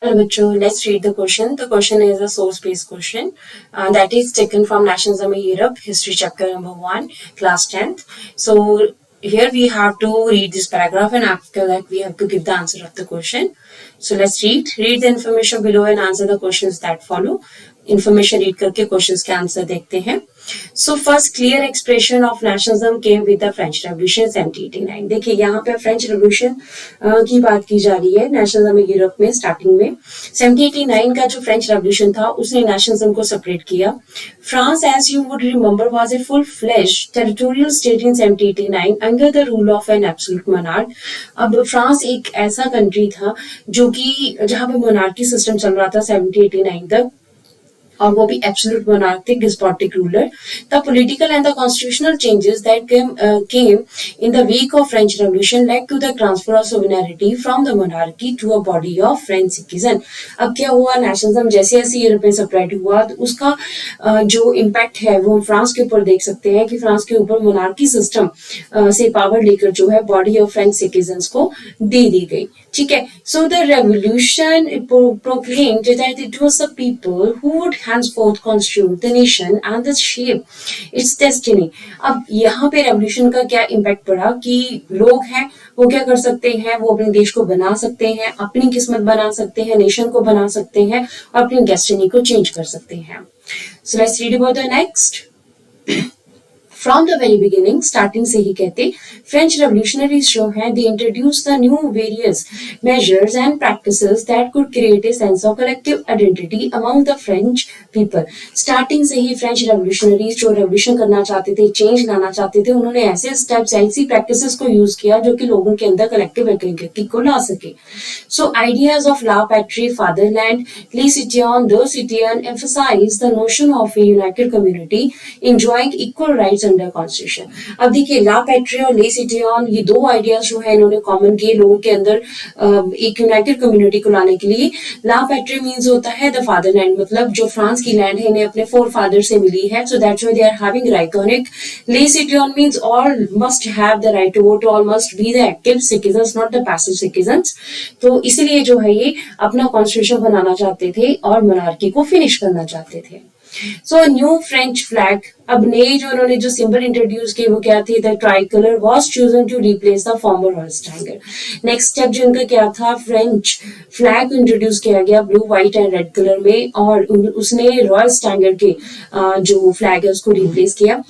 Hello, bachcho. Let's read the question. The question is a source-based question that is taken from Nationalism in Europe, History chapter number 1, class 10th. So here we have to read this paragraph, and after that we have to give the answer of the question. So let's read. Read the information below and answer the questions that follow. Information read करके questions के answer देखते हैं. So first clear expression of nationalism came with the French Revolution 1789. देखिए यहाँ पे French revolution की बात की जा रही है नेशनलिज्म यूरोप में स्टार्टिंग में 1789 का जो फ्रेंच रेवोल्यूशन था उसने नेशनलिज्म को सेपरेट किया. France as you would remember was a full fleshed territorial state in 1789 under the rule of an absolute monarch. अब फ्रांस एक ऐसा कंट्री था जो कि जहां पे मोनार्की सिस्टम चल रहा था 1789 तक, और वो भी एब्सोल्यूट मोनार्क थे, despotic ruler. The political and the constitutional changes that came in the wake of French revolution led to the transfer of sovereignty from the monarchy to a body of French citizen. अब क्या हुआ, nationalism जैसे जैसे Europe में separate हुआ तो उसका जो इम्पैक्ट है वो हम फ्रांस के ऊपर देख सकते हैं कि फ्रांस के ऊपर मोनार्की सिस्टम से पावर लेकर जो है बॉडी ऑफ फ्रेंच सिटीजन को दे दी गई. ठीक है. So the revolution proclaimed that it was the people who would henceforth constitute the nation and the shape its destiny. अब यहाँ पे रेवोल्यूशन का क्या इम्पैक्ट पड़ा कि लोग हैं वो क्या कर सकते हैं, वो अपने देश को बना सकते हैं, अपनी किस्मत बना सकते हैं, नेशन को बना सकते हैं और अपनी डेस्टिनी को चेंज कर सकते हैं. So let's read about the next. From the very beginning, starting से ही कहते French revolutionaries जो हैं they introduced the new various measures and practices that could create a sense of collective identity among the French people. Starting से ही French revolutionaries जो revolution करना चाहते थे, change लाना चाहते थे, उन्होंने ऐसे steps, ऐसी practices को use किया जो कि लोगों के अंदर collective identity को ला सके. So ideas of la patrie, fatherland, les citoyens, the citoyen emphasize the notion of a united community enjoying equal rights under constitution. अब देखिए ला पैट्री और ले सिटियन ये दो आइडियाज जो है इन्होंने कॉमन किए लोगों के अंदर एक यूनाइटेड कम्युनिटी को लाने के लिए. ला पैट्री मींस होता है द फादरलैंड, मतलब जो फ्रांस की लैंड है इन्हें अपने फोर फादर से मिली है, so that's why they are having right on it. ले सिटियन means all must have the right to vote, all must be the active citizens not the passive citizens. तो इसलिए जो है ये अपना कॉन्स्टिट्यूशन बनाना चाहते थे और मोनार्की को फिनिश करना चाहते थे. सो न्यू फ्रेंच फ्लैग, अब नए जो उन्होंने जो सिंबल इंट्रोड्यूस किए वो क्या थे, the tricolour was chosen to replace the former royal standard. Next step जो उनका क्या था, फ्रेंच फ्लैग इंट्रोड्यूस किया गया blue white and red colour में और उसने रॉयल स्टैंडर्ड के जो फ्लैग है उसको रिप्लेस किया.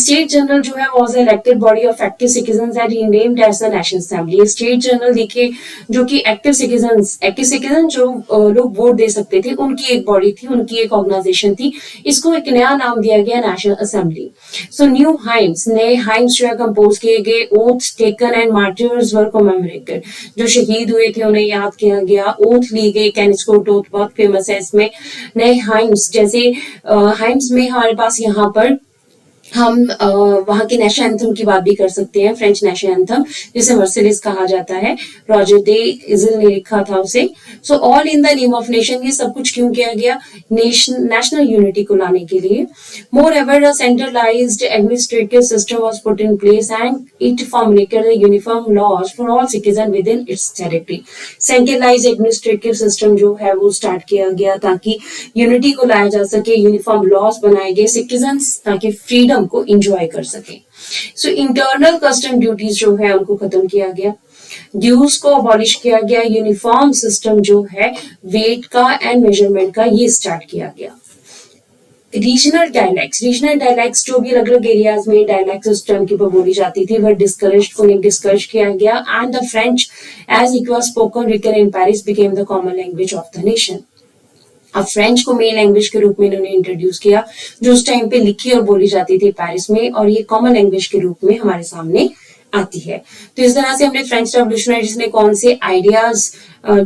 स्टेट जनरल जो है was elected body of active citizens and renamed as the national assembly. State general देखिए जो कि एक्टिव सिटीजन जो लोग वोट दे सकते थे उनकी एक बॉडी थी, उनकी एक ऑर्गेनाइजेशन थी, इसको एक नया नाम दिया गया national assembly. So new hymns, नए हाइम्स जो है कंपोज किए गए. Oath taken and martyrs were commemorated, जो शहीद हुए थे उन्हें याद किया गया. ओथ ली गई, कैनिस्कोट ओथ बहुत फेमस है इसमें. नए हाइम्स, जैसे हाइम्स में हमारे पास यहाँ पर हम वहां के नेशनल एंथम की बात भी कर सकते हैं, फ्रेंच नेशनल एंथम जिसे मर्सिलिस कहा जाता है, रॉजर दे इजल ने लिखा था उसे. So all in the name of nation, ये सब कुछ क्यों किया गया, नेशनल यूनिटी को लाने के लिए. Moreover a centralised administrative system was put in place and it formulated uniform laws for all citizen with in its territory. Centralised administrative system जो है वो स्टार्ट किया गया ताकि यूनिटी को लाया जा सके, यूनिफॉर्म लॉज बनाए गए सिटीजन ताकि फ्रीडम को एंजॉय कर सके. सो इंटरनल कस्टम ड्यूटीज जो है उनको खत्म किया गया, ड्यूज को अबॉलिश किया गया, यूनिफॉर्म सिस्टम जो है वेट का एंड मेजरमेंट का ये स्टार्ट किया गया. रीजनल डायलैक्ट्स जो भी अलग अलग एरियाज में डायलैक्ट उस टर्म के ऊपर बोली जाती थी वह उन्हें डिस्करेज किया गया. And the French as it was spoken written in Paris became the common language of the nation. अब फ्रेंच को मेन लैंग्वेज के रूप में इन्होंने इंट्रोड्यूस किया जो उस टाइम पे लिखी और बोली जाती थी पेरिस में, और ये कॉमन लैंग्वेज के रूप में हमारे सामने आती है. तो इस तरह से हमने फ्रेंच रेवोल्यूशनरीज ने कौन से आइडियाज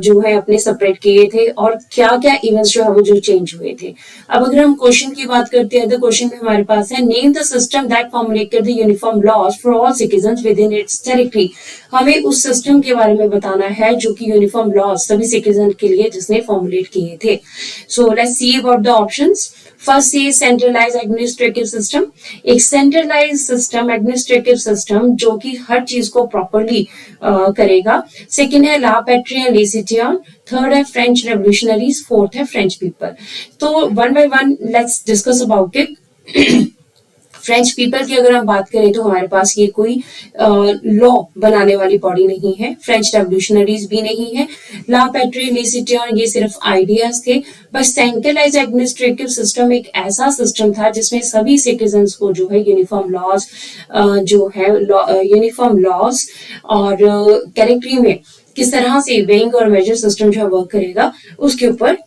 जो है अपने सेपरेट किए थे और क्या क्या इवेंट्स जो है वो जो चेंज हुए थे. अब अगर हम क्वेश्चन की बात करते हैं तो क्वेश्चन में हमारे पास है name the system that formulated the uniform laws for all citizens with in its territory. हमें उस सिस्टम के बारे में बताना है जो कि यूनिफॉर्म लॉज सभी सिटीजन के लिए जिसने फॉर्मुलेट किए थे. So let's see about the options. First है सेंट्रलाइज एडमिनिस्ट्रेटिव सिस्टम, एक सेंट्रलाइज सिस्टम एडमिनिस्ट्रेटिव सिस्टम जो कि हर चीज को प्रॉपरली करेगा. सेकेंड है ला पैट्री एंड ले Citoyen, थर्ड है फ्रेंच रेवोल्यूशनरीज, फोर्थ है फ्रेंच पीपल। तो one by one let's discuss about it. French people की अगर हम बात करें तो हमारे पास ये कोई लॉ बनाने वाली बॉडी नहीं है, फ्रेंच रेवोल्यूशनरीज भी नहीं है, ला पैट्री, ली सिटियन ये सिर्फ आइडियाज थे। बस सेंट्रलाइज एडमिनिस्ट्रेटिव सिस्टम एक ऐसा सिस्टम था जिसमें सभी सिटीजन्स को जो है यूनिफॉर्म लॉज और कैरेक्टरी में किस तरह से वेइंग और मेजर सिस्टम जो है वर्क करेगा उसके ऊपर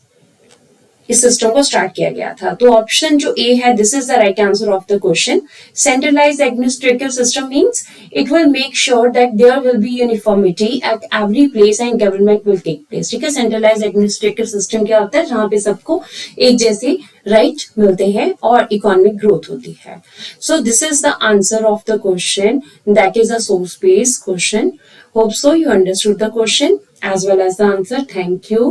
इस सिस्टम को स्टार्ट किया गया था। तो ऑप्शन जो ए है, this is the right answer of the question. Centralised administrative system means it will make sure that there will be uniformity at every place and government will take place. ठीक है, centralised administrative system क्या होता है, जहां पे सबको एक जैसे राइट मिलते हैं और इकोनॉमिक ग्रोथ होती है। So this is the answer of the question, that is a source based question. Hope so you understood the question as well as the answer. Thank you.